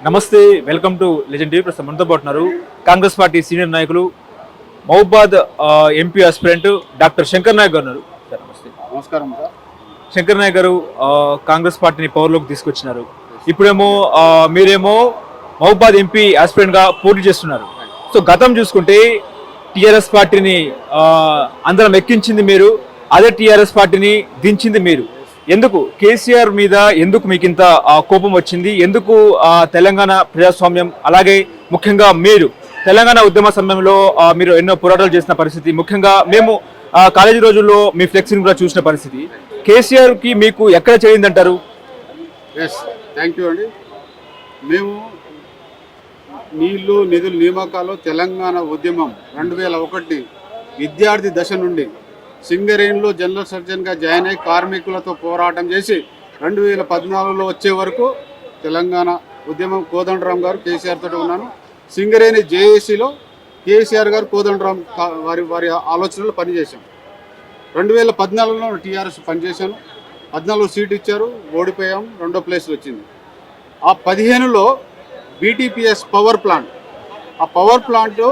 నమస్తే, welcome to legend TV. ప్రస్తుతం మనతో పాటున్నారు కాంగ్రెస్ పార్టీ సీనియర్ నాయకులు Mahabubad MP aspirant doctor Shankar Naik గారు ఉన్నారు. సార్ నమస్తే. నమస్కారం సార్. శంకర్ నాయక్ గారు కాంగ్రెస్ పార్టీని పవర్లోకి తీసుకొచ్చినారు. ఇప్పుడేమో మీరేమో మహబూబాద్ ఎంపీ ఆస్పిరెంట్ గా పోటీ చేస్తున్నారు. సో గతం చూసుకుంటే టీఆర్ఎస్ పార్టీని అందరం ఎక్కించింది మీరు, అదే టీఆర్ఎస్ పార్టీని దించింది మీరు. ఎందుకు కేసీఆర్ మీద ఎందుకు మీకు ఇంత కోపం వచ్చింది? ఎందుకు తెలంగాణ ప్రజాస్వామ్యం, అలాగే ముఖ్యంగా మీరు తెలంగాణ ఉద్యమ సమయంలో మీరు ఎన్నో పోరాటాలు చేసిన పరిస్థితి, ముఖ్యంగా మేము కాలేజీ రోజుల్లో మీ ఫ్లెక్సీని కూడా చూసిన పరిస్థితి, కేసీఆర్ కి మీకు ఎక్కడ చేరిందంటారు? థ్యాంక్ యూ అండి. మేము నీళ్లు నిధుల నియామకాలు తెలంగాణ ఉద్యమం 2001 విద్యార్థి దశ నుండి సింగరేణిలో జనరల్ సర్జన్గా జాయిన్ అయ్యి కార్మికులతో పోరాటం చేసి 2014లో వచ్చే వరకు తెలంగాణ ఉద్యమం కోదండరామ్ గారు కేసీఆర్ తోటి ఉన్నాను. సింగరేణి జేఏసీలో కేసీఆర్ గారు కోదండరామ్ వారి ఆలోచనలు పనిచేశాం. 2014లో టీఆర్ఎస్ పనిచేశాను. 14 సీట్ ఇచ్చారు, ఓడిపోయాం, 2వ ప్లేస్ వచ్చింది. ఆ 15లో బీటీపీఎస్ పవర్ ప్లాంట్, ఆ పవర్ ప్లాంట్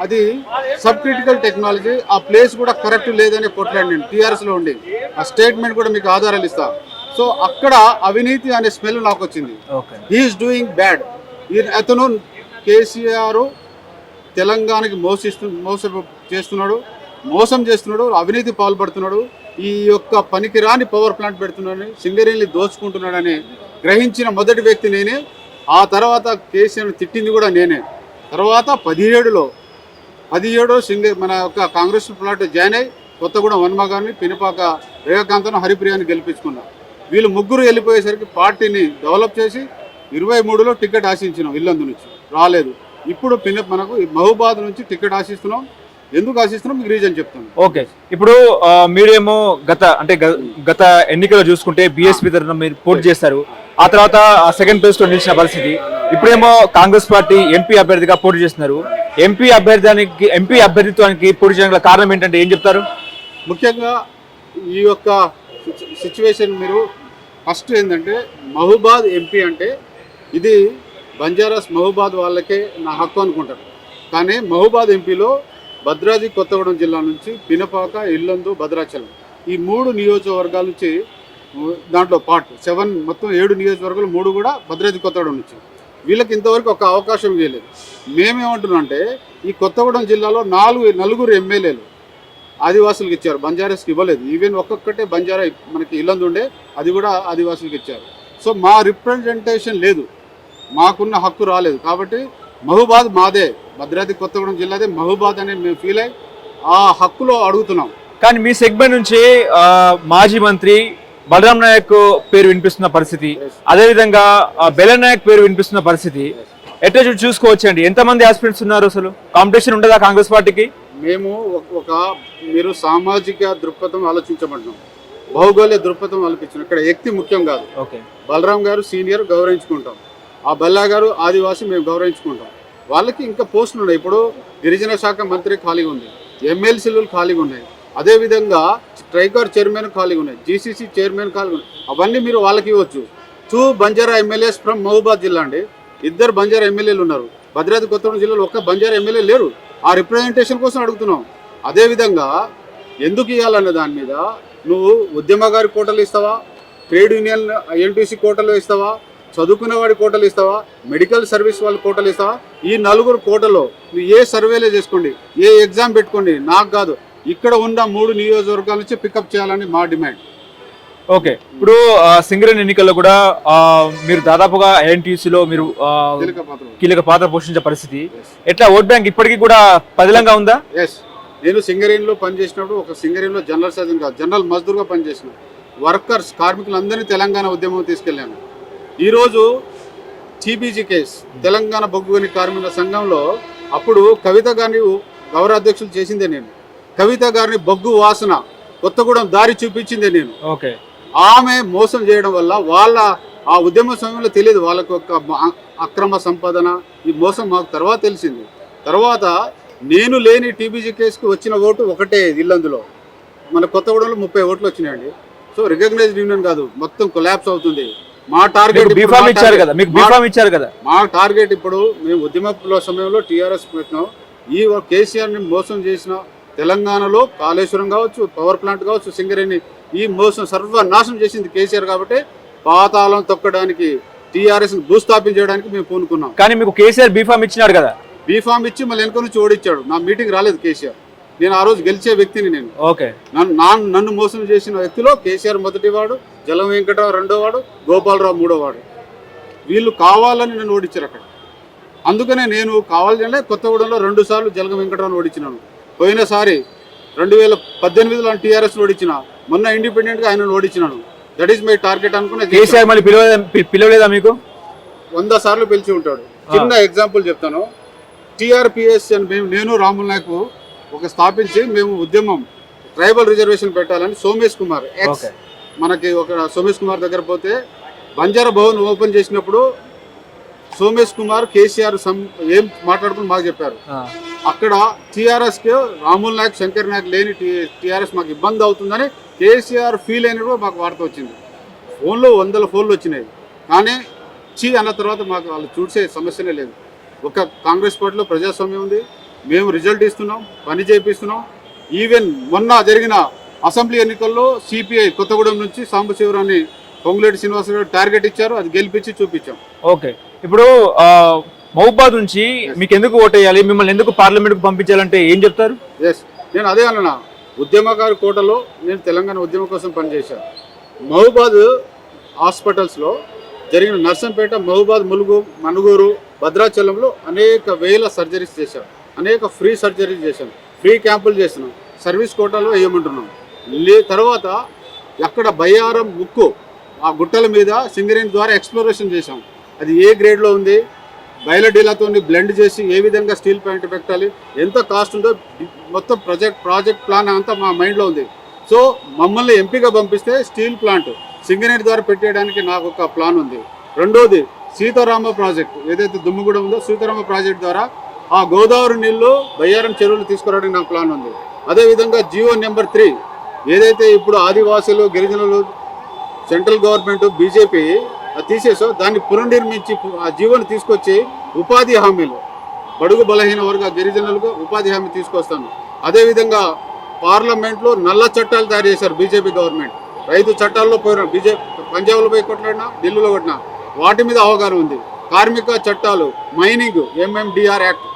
అది సబ్ క్రిటికల్ టెక్నాలజీ, ఆ ప్లేస్ కూడా కరెక్ట్ లేదని కొట్లాడి టీఆర్ఎస్లో ఉండి ఆ స్టేట్మెంట్ కూడా మీకు ఆధారాలు ఇస్తా. సో అక్కడ అవినీతి అనే స్మెల్ నాకు వచ్చింది. He is doing bad. అతను కేసీఆర్ తెలంగాణకి మోసం చేస్తున్నాడు, అవినీతి పాల్పడుతున్నాడు, ఈ యొక్క పనికిరాని పవర్ ప్లాంట్ పెడుతున్నాడని, సింగరేణిని దోచుకుంటున్నాడని గ్రహించిన మొదటి వ్యక్తి నేనే. ఆ తర్వాత కేసీఆర్ తిట్టింది కూడా నేనే. తర్వాత 17లో మన యొక్క కాంగ్రెస్ ప్లాట్ జాయిన్ అయ్యి కొత్తగూడెం వన్మ గారిని, పినపాక రేఖాకాంతను, హరిప్రియాని గెలిపించుకున్నాం. వీళ్ళు ముగ్గురు వెళ్ళిపోయేసరికి పార్టీని డెవలప్ చేసి 23లో టికెట్ ఆశించినాం. ఇల్లందు నుంచి రాలేదు. ఇప్పుడు మనకు మహబూబాద్ నుంచి టికెట్ ఆశిస్తున్నాం. ఎందుకు ఆశిస్తున్నాం మీకు రీజన్ చెప్తాను. ఓకే, ఇప్పుడు మీరేమో గత ఎన్నికల్లో చూసుకుంటే బీఎస్పీ తరఫున మీరు పోటీ చేస్తారు. ఆ తర్వాత సెకండ్ ప్లేస్ లో నిలిచిన పరిస్థితి. ఇప్పుడేమో కాంగ్రెస్ పార్టీ ఎంపీ అభ్యర్థిగా పోటీ చేస్తున్నారు. ఎంపీ అభ్యర్థిత్వానికి పోటీ చేయడానికి కారణం ఏంటంటే ఏం చెప్తారు? ముఖ్యంగా ఈ యొక్క సిచ్యువేషన్ మీరు ఫస్ట్ ఏంటంటే, మహబూబాద్ ఎంపీ అంటే ఇది బంజారాస్ మహబూబాద్ వాళ్ళకే నా హక్కు అనుకుంటారు. కానీ మహబూబాద్ ఎంపీలో భద్రాద్రి కొత్తగూడెం జిల్లా నుంచి పినపాక, ఇల్లందు, భద్రాచలం ఈ 3 నియోజకవర్గాల నుంచి, దాంట్లో పార్ట్ 7 మొత్తం 7 నియోజకవర్గాలు, 3 కూడా భద్రాద్రి కొత్తగూడెం నుంచి. వీళ్ళకి ఇంతవరకు ఒక అవకాశం ఇవ్వలేదు. మేమేమంటున్నాం అంటే, ఈ కొత్తగూడెం జిల్లాలో 4 ఎమ్మెల్యేలు ఆదివాసులకు ఇచ్చారు, బంజారాస్కి ఇవ్వలేదు. ఈవెన్ ఒక్కొక్కటే బంజారా మనకి ఇల్లందు ఉండే, అది కూడా ఆదివాసులకు ఇచ్చారు. సో మా రిప్రజెంటేషన్ లేదు, మాకున్న హక్కు రాలేదు. కాబట్టి మహబూబాద్ మాదే, భద్రాద్రి కొత్తగూడెం జిల్లాదే మహబూబాద్ అని మేము ఫీల్ అయ్యి ఆ హక్కులో అడుగుతున్నాం. కానీ మీ సెగ్మెంట్ నుంచి మాజీ మంత్రి బలరాం నాయక్ పేరు వినిపిస్తున్న పరిస్థితి, అదేవిధంగా బెలన్ నాయక్ పేరు వినిపిస్తున్న పరిస్థితి. ఎట్లా చూసుకోవచ్చు అండి? ఎంతమంది ఆస్పిరెంట్స్ ఉన్నారు? అసలు కాంపిటీషన్ ఉండదా కాంగ్రెస్ పార్టీకి? మేము మీరు సామాజిక దృక్పథం ఆలోచించబడ్డాం, భౌగోళిక దృక్పథం ఆలోచించాం. ఇక్కడ వ్యక్తి ముఖ్యం కాదు. బలరాం గారు సీనియర్, గౌరవించుకుంటాం. ఆ బల్లా గారు ఆదివాసి, మేము గౌరవించుకుంటాం. వాళ్ళకి ఇంకా పోస్టులు ఉన్నాయి. ఇప్పుడు గిరిజన శాఖ మంత్రి ఖాళీగా ఉంది, ఎమ్మెల్సీలు ఖాళీగా ఉన్నాయి, అదేవిధంగా ట్రైకార్ చైర్మన్ ఖాళీగా ఉన్నాయి, జీసీసీ చైర్మన్ ఖాళీగా ఉన్నాయి. అవన్నీ మీరు వాళ్ళకి ఇవ్వచ్చు. 2 బంజారా ఎమ్మెల్యేస్ ఫ్రమ్ మహబూబాద్ జిల్లా అండి. 2 బంజారా ఎమ్మెల్యేలు ఉన్నారు. భద్రాద్రి కొత్తగూడెం జిల్లాలో ఒక్క బంజారా ఎమ్మెల్యే లేరు. ఆ రిప్రజెంటేషన్ కోసం అడుగుతున్నాం. అదేవిధంగా ఎందుకు ఇవ్వాలన్న దాని మీద నువ్వు ఉద్యమగారి కోటలు ఇస్తావా, ట్రేడ్ యూనియన్ ఎన్టీసీ కోటలు ఇస్తావా, చదువుకునే వాడి కోటలు ఇస్తావా, మెడికల్ సర్వీస్ వాళ్ళ కోటలు ఇస్తావా? ఈ 4 కోటలో నువ్వు ఏ సర్వేలే చేసుకోండి, ఏ ఎగ్జామ్ పెట్టుకోండి, నాకు కాదు, ఇక్కడ ఉన్న 3 నియోజకవర్గాల నుంచి పికప్ చేయాలని మా డిమాండ్. ఓకే, ఇప్పుడు సింగరేణి ఎన్నికల్లో కూడా మీరు దాదాపుగా ఐఎన్టీసీలో మీరు కీలక పాత్ర పోషించే పరిస్థితి. ఎట్లా ఓట్ బ్యాంక్ ఇప్పటికీ కూడా పదిలంగా ఉందా? ఎస్, నేను సింగరేణిలో పనిచేసినప్పుడు ఒక సింగరేణిలో జనరల్ సర్జన్ కాదు, జనరల్ మజ్దూర్గా పనిచేసిన వర్కర్స్, కార్మికులందరినీ తెలంగాణ ఉద్యమం తీసుకెళ్ళాను. ఈరోజు టీబీజీ కేసు, తెలంగాణ బొగ్గుగని కార్మికుల సంఘంలో అప్పుడు కవిత గారిని గౌరవ అధ్యక్షులు చేసిందే నేను. కవిత గారిని బొగ్గు వాసన కొత్తగూడెం దారి చూపించిందే నేను. ఆమె మోసం చేయడం వల్ల వాళ్ళ ఆ ఉద్యమ సమయంలో తెలియదు వాళ్ళకు ఒక అక్రమ సంపాదన, ఈ మోసం మాకు తర్వాత తెలిసింది. తర్వాత నేను లేని టీబీజీ కేసుకు వచ్చిన ఓటు ఒకటే ఇల్లందులో, మన కొత్తగూడెంలో 30 ఓట్లు వచ్చినాయండి. సో రికగ్నైజ్డ్ యూనియన్ కాదు, మొత్తం కొలాప్స్ అవుతుంది. మా టార్గెట్ బీఫామ్ ఇచ్చారు కదా, మీకు బీఫామ్ ఇచ్చారు కదా. మా టార్గెట్ ఇప్పుడు మేము ఉద్యమ సమయంలో టీఆర్ఎస్ పెట్టినాం. ఈ కేసీఆర్ ని మోసం చేసిన తెలంగాణలో కాళేశ్వరం కావచ్చు, పవర్ ప్లాంట్ కావచ్చు, సింగరేణి ఈ మోసం సర్వనాశనం చేసింది కేసీఆర్. కాబట్టి పాతాళం తొక్కడానికి టీఆర్ఎస్ భూస్థాపించడానికి మేము పూనుకున్నాం. కానీ మీకు కేసీఆర్ బీఫామ్ ఇచ్చినాడు కదా. బీఫామ్ ఇచ్చి మళ్ళీ వెనుక నుంచి ఓడిచ్చాడు. నా మీటింగ్ రాలేదు కేసీఆర్. నేను ఆ రోజు గెలిచే వ్యక్తిని. నేను ఓకే, నన్ను మోసం చేసిన వ్యక్తిలో కేసీఆర్ మొదటివాడు, జలం వెంకటరావు రెండోవాడు, గోపాలరావు మూడోవాడు. వీళ్ళు కావాలని నన్ను ఓడించారు అక్కడ. అందుకనే నేను కావాలంటే కొత్తగూడెంలో 2 సార్లు జలగం వెంకటరావుని ఓడించినాను. పోయినసారి 2018లో టీఆర్ఎస్ ఓడించిన, మొన్న ఇండిపెండెంట్ గా ఆయన ఓడించినాను. దట్ ఈస్ మై టార్గెట్ అనుకునే. కేసీఆర్ మళ్ళీ పిలవలేదా మీకు? 100 సార్లు పిలిచి ఉంటాడు. చిన్న ఎగ్జాంపుల్ చెప్తాను. టీఆర్పీఎస్ అని నేను రాముల్ నాయక్ ఒక స్థాపించి మేము ఉద్యమం ట్రైబల్ రిజర్వేషన్ పెట్టాలని సోమేష్ కుమార్ ఎక్స్ మనకి ఒక సోమేష్ కుమార్ దగ్గర పోతే బంజారా భవన్ ఓపెన్ చేసినప్పుడు సోమేష్ కుమార్ కేసీఆర్ ఏం మాట్లాడుకుని మాకు చెప్పారు. అక్కడ టీఆర్ఎస్ కి రాముల్ నాయక్, శంకర్ నాయక్ లేని టీఆర్ఎస్ మాకు ఇబ్బంది అవుతుందని కేసీఆర్ ఫీల్ అయినప్పుడు మాకు వార్త వచ్చింది. ఫోన్లో 100 ఫోన్లు వచ్చినాయి. కానీ అన్న తర్వాత మాకు వాళ్ళు చూసే సమస్యనే లేదు. ఒక కాంగ్రెస్ పార్టీలో ప్రజాస్వామ్యం ఉంది. మేము రిజల్ట్ ఇస్తున్నాం, పని చేపిస్తున్నాం. ఈవెన్ మొన్న జరిగిన అసెంబ్లీ ఎన్నికల్లో సిపిఐ కొత్తగూడెం నుంచి సాంబశివరాన్ని పొంగులేటి శ్రీనివాసరావు టార్గెట్ ఇచ్చారు. అది గెలిపించి చూపించాం. ఓకే, ఇప్పుడు మహబూబాద్ నుంచి మీకు ఎందుకు ఓటేయాలి, మిమ్మల్ని ఎందుకు పార్లమెంట్కు పంపించాలంటే ఏం చెప్తారు? ఎస్, నేను అదే అన్నా. ఉద్యమకారు కోటలో నేను తెలంగాణ ఉద్యమం కోసం పనిచేశాను. మహబూబాద్ హాస్పిటల్స్లో జరిగిన నర్సంపేట, మహబూబాద్, ములుగు, మనుగూరు, భద్రాచలంలో అనేక వేల సర్జరీస్ చేశాం. అనేక ఫ్రీ సర్జరీస్ చేశాం. ఫ్రీ క్యాంపులు చేసినాం. సర్వీస్ కోటాలో వేయమంటున్నాం. తర్వాత అక్కడ బయ్యారం ముక్కు ఆ గుట్టల మీద సింగరేణి ద్వారా ఎక్స్ప్లోరేషన్ చేశాం. అది ఏ గ్రేడ్లో ఉంది, బయలడీలతో బ్లెండ్ చేసి ఏ విధంగా స్టీల్ ప్లాంట్ పెట్టాలి, ఎంత కాస్ట్ ఉందో మొత్తం ప్రాజెక్ట్ ప్లాన్ అంతా మా మైండ్లో ఉంది. సో మమ్మల్ని ఎంపీగా పంపిస్తే స్టీల్ ప్లాంట్ సింగరేణి ద్వారా పెట్టేయడానికి నాకు ఒక ప్లాన్ ఉంది. రెండోది సీతారామ ప్రాజెక్ట్ ఏదైతే దుమ్ముగూడ ఉందో సీతారామ ప్రాజెక్ట్ ద్వారా ఆ గోదావరి నీళ్లు బయ్యారం చెరువులు తీసుకురావడానికి నాకు ప్లాన్ ఉంది. అదేవిధంగా జియో నెంబర్ 3 ఏదైతే ఇప్పుడు ఆదివాసులు, గిరిజనులు, సెంట్రల్ గవర్నమెంట్, బీజేపీ తీసేసో దాన్ని పునర్నిర్మించి ఆ జీవోని తీసుకొచ్చి ఉపాధి హామీలు బడుగు బలహీన వర్గ గిరిజనులకు ఉపాధి హామీ తీసుకొస్తాను. అదేవిధంగా పార్లమెంట్లో నల్ల చట్టాలు తయారు చేశారు బీజేపీ గవర్నమెంట్. రైతు చట్టాల్లో పోయినా బీజేపీ పంజాబ్లో పోయి కొట్లాడినా, ఢిల్లీలో కొట్టినా వాటి మీద అవగాహన ఉంది. కార్మిక చట్టాలు, mining, MMDR act,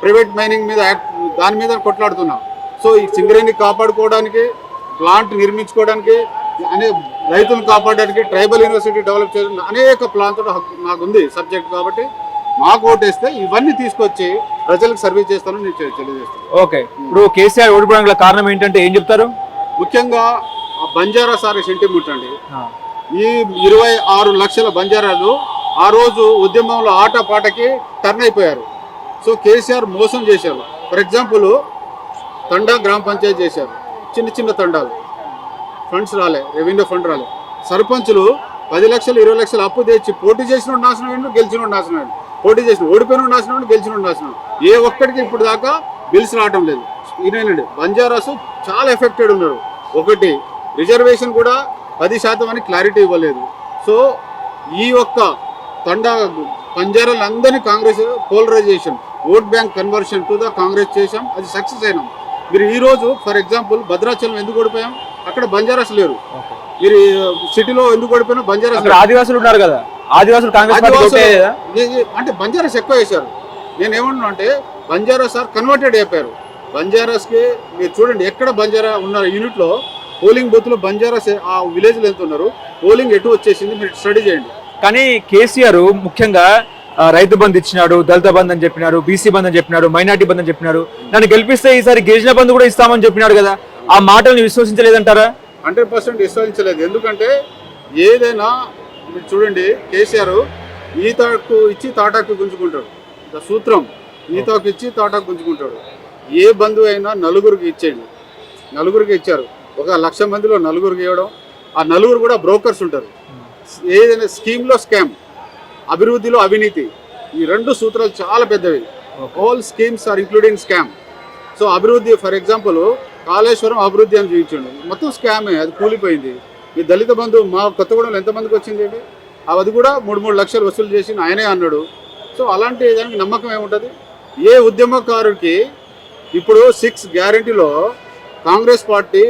private mining మీద యాక్ట్, దాని మీద కొట్లాడుతున్నాం. సో ఈ సింగరేణి కాపాడుకోవడానికి, ప్లాంట్ నిర్మించుకోవడానికి, రైతులను కాపాడడానికి, ట్రైబల్ యూనివర్సిటీ డెవలప్ చేయడానికి అనేక ప్లాన్తో నాకు ఉంది సబ్జెక్ట్. కాబట్టి మాకు ఓటేస్తే ఇవన్నీ తీసుకొచ్చి ప్రజలకు సర్వీస్ చేస్తానని నేను తెలియజేస్తాను. ఓకే, ఇప్పుడు కేసీఆర్ ఓడిపోవడానికి కారణం ఏంటంటే ఏం చెప్తారు? ముఖ్యంగా బంజారా సార్ సెంటిమెంట్ అండి. ఈ 26 లక్షల బంజారాలు ఆ రోజు ఉద్యమంలో ఆటపాటకి టర్న్ అయిపోయారు. సో కేసీఆర్ మోసం చేశారు. ఫర్ ఎగ్జాంపుల్ తండా గ్రామ పంచాయతీ చేశారు. చిన్న చిన్న తండాలు, ఫండ్స్ రాలే, రెవెన్యూ ఫండ్ రాలే. సర్పంచులు 10 లక్షలు 20 లక్షలు అప్పు తెచ్చి పోటీ చేసిన నాశనం ఏంటో, గెలిచిన నాశనం ఏంటో, పోటీ చేసిన ఓడిపోయిన నాశనం, గెలిచిన నాశనం. ఏ ఒక్కడికి ఇప్పుడు దాకా బిల్స్ రావడం లేదు. ఇదేనండి, బంజారాస్ చాలా ఎఫెక్టెడ్ ఉన్నారు. ఒకటి రిజర్వేషన్ కూడా 10% అని క్లారిటీ ఇవ్వలేదు. సో ఈ ఒక్క తండా బంజారాలందరినీ Congress polarisation, vote bank conversion to the Congress చేశాం. అది సక్సెస్ అయినాం. మీరు ఈరోజు ఫర్ ఎగ్జాంపుల్ భద్రాచలం ఎందుకు ఓడిపోయాం? అక్కడ బంజారాస్ లేరు. మీరు సిటీలో ఎందుకు ఓడిపోయినా బంజారాస్, ఆదివాసులు ఉన్నారు కదా. ఆదివాసులు అంటే బంజారాస్ ఎక్కువ వేశారు. నేను ఏమన్నా అంటే బంజారాస్ సార్ కన్వర్టెడ్ అయిపోయారు. బంజారాస్కి మీరు చూడండి, ఎక్కడ బంజారా ఉన్న యూనిట్లో పోలింగ్ బూత్లో బంజారాస్ ఆ విలేజ్లో ఎంత ఉన్నారు, పోలింగ్ ఎటు వచ్చేసింది మీరు స్టడీ చేయండి. కానీ కేసీఆర్ ముఖ్యంగా రైతు బంధు ఇచ్చినాడు, దళిత బంధు అని చెప్పినారు, బీసీ బంధు అని చెప్పినారు, మైనార్టీ బంధు అని చెప్పినారు. నన్ను గెలిపిస్తే ఈసారి గిరిజన బంధు కూడా ఇస్తామని చెప్పినాడు కదా. ఆ మాటల్ని విశ్వసించలేదంటారా? 100% విశ్వసించలేదు. ఎందుకంటే ఏదైనా మీరు చూడండి, కేసీఆర్ ఈతాకు ఇచ్చి తాటాకు గుంజుకుంటాడు. సూత్రం ఈతాకు ఇచ్చి తాటాకు గుంజుకుంటాడు. ఏ బంధువు అయినా నలుగురికి ఇచ్చేయండి. నలుగురికి ఇచ్చారు. 1,00,000 మందిలో నలుగురికి ఇవ్వడం. ఆ నలుగురు కూడా బ్రోకర్స్ ఉంటారు. ఏదైనా స్కీమ్లో స్కామ్, అభివృద్ధిలో అవినీతి, ఈ 2 సూత్రాలు చాలా పెద్దవి. All schemes are including scam. So అభివృద్ధి ఫర్ ఎగ్జాంపుల్ కాళేశ్వరం అభివృద్ధి అని చూపించండి, మొత్తం స్కామే, అది కూలిపోయింది. ఈ దళిత బంధు మా కొత్తగూడెంలో ఎంతమందికి వచ్చింది అండి? అది కూడా 3 లక్షలు వసూలు చేసి ఆయనే అన్నాడు. సో అలాంటి దానికి నమ్మకం ఏముంటుంది? ఏ ఉద్యమకారుడికి ఇప్పుడు 6 గ్యారెంటీలో కాంగ్రెస్ పార్టీ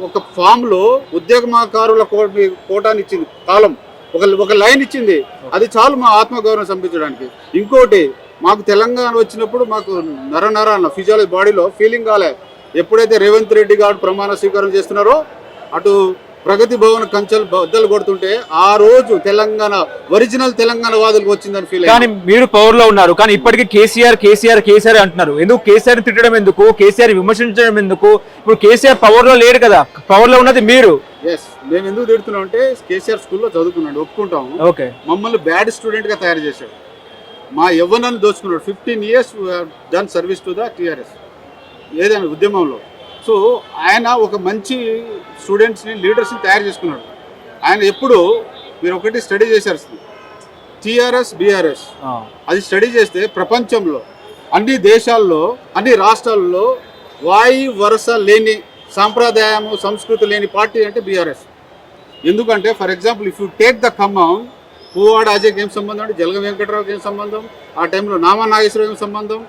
ఒక ఫామ్లో ఉద్యమకారుల కోటాని ఇచ్చింది, కాలం ఒక లైన్ ఇచ్చింది. అది చాలు మా ఆత్మగౌరవం సంపించడానికి. ఇంకోటి, మాకు తెలంగాణ వచ్చినప్పుడు మాకు నర ఫిజియాలజీ బాడీలో ఫీలింగ్ కాలే. ఎప్పుడైతే రేవంత్ రెడ్డి గారు ప్రమాణ స్వీకారం చేస్తున్నారో అటు ప్రగతి భవన్ కంచెలు బద్దలు కొడుతుంటే ఆ రోజు తెలంగాణ ఒరిజినల్ తెలంగాణ వాదులకు వచ్చిందని ఫీల్. కానీ మీరు పవర్ లో ఉన్నారు, కానీ ఇప్పటికీ కేసీఆర్ అంటున్నారు. ఎందుకు కేసీఆర్ తిట్టడం ఎందుకు, కేసీఆర్ విమర్శించడం ఎందుకు? ఇప్పుడు కేసీఆర్ పవర్ లో లేడు కదా, పవర్ లో ఉన్నది మీరు. ఎస్, మేము ఎందుకు తిడుతున్నాం అంటే కేసీఆర్ స్కూల్లో చదువుకున్నాడు, ఒప్పుకుంటాము. ఓకే, మమ్మల్ని బ్యాడ్ స్టూడెంట్ గా తయారు చేశాడు, మా యవ్వనాన్ని దోచుకున్నాడు. 15 years done service to the TRS ఏదైనా ఉద్యమంలో. సో ఆయన ఒక మంచి స్టూడెంట్స్ని, లీడర్స్ని తయారు చేసుకున్నాడు. ఆయన ఎప్పుడు మీరు ఒకటి స్టడీ చేశారు, టీఆర్ఎస్ బీఆర్ఎస్, అది స్టడీ చేస్తే ప్రపంచంలో అన్ని దేశాల్లో అన్ని రాష్ట్రాల్లో వాయి వరుస లేని సాంప్రదాయము సంస్కృతి లేని పార్టీ అంటే బీఆర్ఎస్. ఎందుకంటే for example if you take the Khammam, Puvvada అజయ్కి ఏం సంబంధం అంటే జలగం వెంకటరావుకి ఏం సంబంధం, ఆ టైంలో నామా నాగేశ్వరరావు ఏం సంబంధం?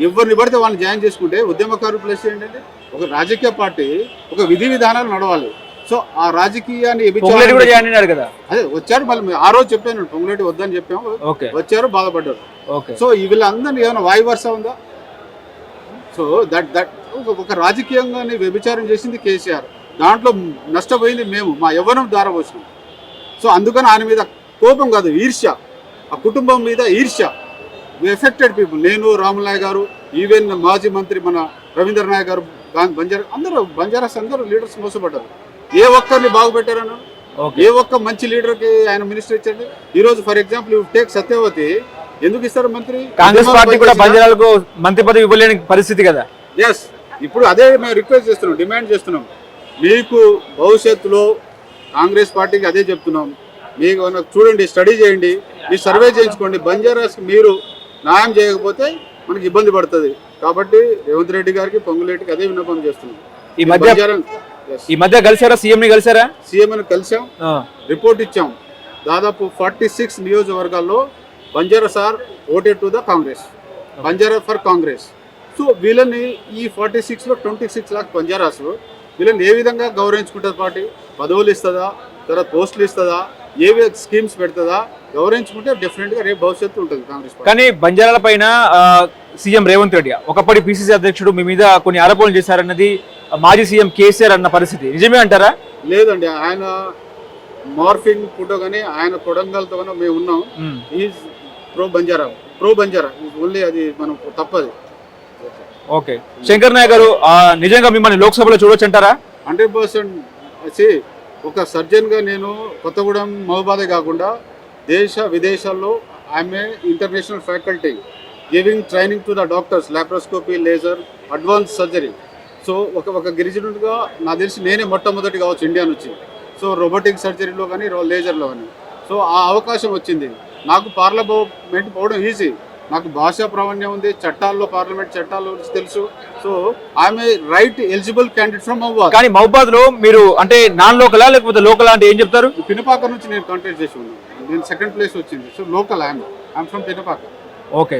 ఎవరిని పడితే వాళ్ళని జాయిన్ చేసుకుంటే ఉద్యమకారులు ప్లస్ ఏంటంటే ఒక రాజకీయ పార్టీ ఒక విధి విధానాలు నడవాలి. సో ఆ రాజకీయాన్ని కదా, అదే వచ్చారు. మళ్ళీ ఆ రోజు చెప్పాను, పొంగులేటి వద్దని చెప్పాము, వచ్చారు, బాధపడ్డారు. సో వీళ్ళందరినీ ఏమైనా వాయి వరుస ఉందా? సో దట్ ఒక రాజకీయంగానే వ్యభిచారం చేసింది కేసీఆర్, దాంట్లో నష్టపోయింది మేము, మా యవ్వనం దారపోసినాం. సో అందుకని ఆయన మీద కోపం కాదు, ఈర్ష్య, ఆ కుటుంబం మీద ఈర్ష్య. ఎఫెక్టెడ్ పీపుల్, నేను, రాములనాయ్ గారు, ఈవెన్ మాజీ మంత్రి మన రవీంద్ర నాయక్ గారు, బంజారాస్ అందరూ లీడర్స్ మోసపడ్డారు. ఏ ఒక్కరిని బాగుపెట్టారన్న, ఏ ఒక్క మంచి లీడర్కి ఆయన మినిస్టర్ ఇచ్చండి. ఈ రోజు ఫర్ ఎగ్జాంపుల్ టేక్ సత్యవతి, ఎందుకు ఇస్తారు మంత్రి? కాంగ్రెస్ పార్టీ కూడా బంజారాలకు మంత్రి పదవి ఇవ్వలేని పరిస్థితి కదా. ఎస్, ఇప్పుడు అదే మేము రిక్వెస్ట్ చేస్తున్నాం, డిమాండ్ చేస్తున్నాం. మీకు భవిష్యత్తులో కాంగ్రెస్ పార్టీకి అదే చెప్తున్నాం, మీకు చూడండి, స్టడీ చేయండి, మీరు సర్వే చేయించుకోండి. బంజారాస్కి మీరు న్యాయం చేయకపోతే మనకి ఇబ్బంది పడుతుంది. కాబట్టి రేవంత్ రెడ్డి గారికి, పొంగులేటికి అదే విన్నపం చేస్తున్నాం. ఈ మధ్య కలిసారా సీఎం ని? కలిసారా? సీఎం ని కలిసాం, రిపోర్ట్ ఇచ్చాం. దాదాపు 46 నియోజకవర్గాల్లో Banjara sir voted to the Congress, Banjara for Congress. So వీళ్ళని ఈ 46లో 26 లాక్ బంజారాస్ వీళ్ళని ఏ విధంగా గౌరవించుకుంటుంది పార్టీ? పదవులు ఇస్తుందా, తర్వాత పోస్టులు ఇస్తుందా, ఏవే స్కీమ్స్ పెడుతుందా? గౌరవించుకుంటే డెఫినెట్గా రేపు భవిష్యత్తు ఉంటుంది కాంగ్రెస్ పార్టీ. కానీ బంజారాల పైన సీఎం రేవంత్ రెడ్డి ఒకప్పటి పిసిసి అధ్యక్షుడు మీ మీద కొన్ని ఆరోపణలు చేశారన్నది మాజీ సీఎం కేసీఆర్ అన్న పరిస్థితి నిజమే అంటారా? లేదండి, ఆయన మార్ఫింగ్ ఫోటో కానీ ఆయన కొడంగల్తో కానీ మేము ఉన్నాం. ఈజ్ ప్రో బంజారా ఓన్లీ, అది మనం తప్పది. ఓకే, శంకర్ నాయక్ గారు నిజంగా మిమ్మల్ని లోక్సభలో చూడొచ్చు అంటారా? 100%. ఒక సర్జన్గా నేను కొత్తగూడెం, మహబూబాదే కాకుండా దేశ విదేశాల్లో ఆమె international faculty giving training to the doctors, laparoscopy, laser, advance surgery. So ఒక గిరిజనుడిగా నాకు తెలిసి నేనే మొట్టమొదటి కావచ్చు ఇండియా నుంచి. సో రోబోటిక్ సర్జరీలో కానీ లేజర్లో కానీ. సో ఆ అవకాశం వచ్చింది నాకు. పార్లమెంట్ పోవడం ఈజీ, నాకు భాషా ప్రావీణ్యం ఉంది, చట్టాల్లో పార్లమెంట్ చట్టాలు తెలుసు. సో ఆమె right eligible candidate from Mahabubabad. కానీ మహబూబాద్ లో మీరు అంటే నాన్ లోకలా లేకపోతే లోకలా అంటే ఏం చెప్తారు? పినపాక నుంచి నేను కాంటాక్ట్ చేసి ఉన్నాను, నేను సెకండ్ ప్లేస్ వచ్చింది. So local, I'm from Pinapaka. Okay,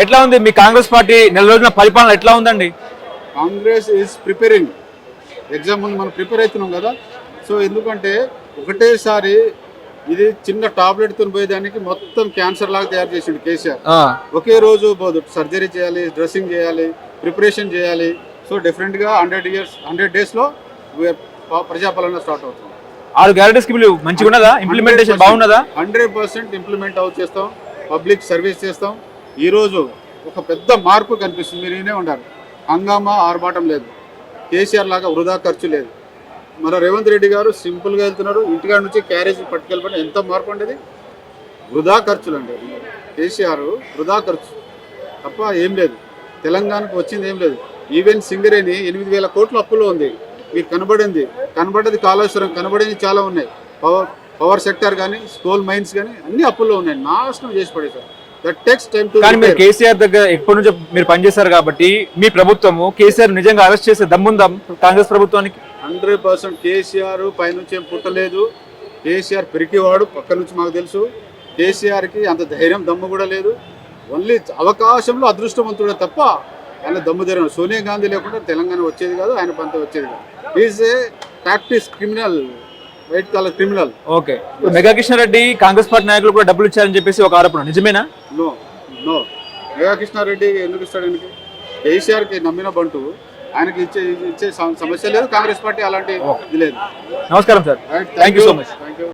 ఎట్లా ఉంది మీ కాంగ్రెస్ పార్టీ నెల రోజుల పరిపాలన ఎట్లా ఉందండి? కాంగ్రెస్ ఈజ్ ప్రిపేరింగ్, ఎగ్జామ్ ముందు మనం ప్రిపేర్ అవుతున్నాం కదా. సో ఎందుకంటే ఒకటేసారి ఇది చిన్న టాబ్లెట్తో పోయేదానికి మొత్తం క్యాన్సర్ లాగా తయారు చేసిండు కేసీఆర్. ఒకే రోజు పోదు, సర్జరీ చేయాలి, డ్రెస్సింగ్ చేయాలి, ప్రిపరేషన్ చేయాలి. సో డిఫరెంట్గా 100 daysలో ప్రజాపాలన స్టార్ట్ అవుతుంది. 6 గ్యారెంటీ స్కీమ్లు మంచిగా ఉన్నదా? ఇంప్లిమెంటేషన్ బాగున్నదా? 100% ఇంప్లిమెంట్ అవుట్ చేస్తాం, పబ్లిక్ సర్వీస్ చేస్తాం. ఈరోజు ఒక పెద్ద మార్పు కనిపిస్తుంది. మీరు ఈయనే ఉండాలి, హంగామా ఆర్భాటం లేదు, కేసీఆర్ లాగా వృధా ఖర్చు లేదు. మన రేవంత్ రెడ్డి గారు సింపుల్గా వెళ్తున్నారు, ఇంటికాడ నుంచి క్యారేజ్ పట్టుకెళ్ళిపోయిన ఎంత మార్పు అండి. వృధా ఖర్చులు అండి, కేసీఆర్ వృధా ఖర్చు తప్ప ఏం లేదు. తెలంగాణకు వచ్చింది ఏం లేదు. ఈవెన్ సింగరేణి 8,000 కోట్ల అప్పులో ఉంది. మీకు కనబడ్డది కాళేశ్వరం, కనబడేది చాలా ఉన్నాయి. పవర్ సెక్టర్ కానీ, కోల్ మైన్స్ కానీ అన్ని అప్పుల్లో ఉన్నాయి, నాశనం చేసి పడేశారు. కానీ మీరు కేసీఆర్ దగ్గర ఎప్పటి నుంచో మీరు పనిచేశారు కాబట్టి మీ ప్రభుత్వము కేసీఆర్ నిజంగా అరెస్ట్ చేసే దమ్ముందా కాంగ్రెస్ ప్రభుత్వానికి? 100% కేసీఆర్ పైనుంచి ఏం పుట్టలేదు. కేసీఆర్ పెరికివాడు పక్క నుంచి మాకు తెలుసు. కేసీఆర్కి అంత ధైర్యం దమ్ము కూడా లేదు. ఓన్లీ అవకాశంలో అదృష్టవంతుడే తప్ప ఆయన దమ్ము ధైర్యం. సోనియా గాంధీ లేకుండా తెలంగాణ వచ్చేది కాదు, ఆయన పంత వచ్చేది కాదు. Is a practice criminal, white colour criminal. Okay, Mega Krishna Reddy Congress party నాయకులు కూడా డబ్బులు ఇచ్చారని చెప్పేసి ఒక ఆరోపణ, నిజమేనా? నో నో, మెగా కృష్ణారెడ్డి ఎందుకు ఇస్తాడు? ఆయనకి కేసీఆర్కి నమ్మిన బంటు, ఆయనకి ఇచ్చే సమస్య లేదు. కాంగ్రెస్ పార్టీ అలాంటి ఇది లేదు. నమస్కారం sir, thank you so much. Thank you.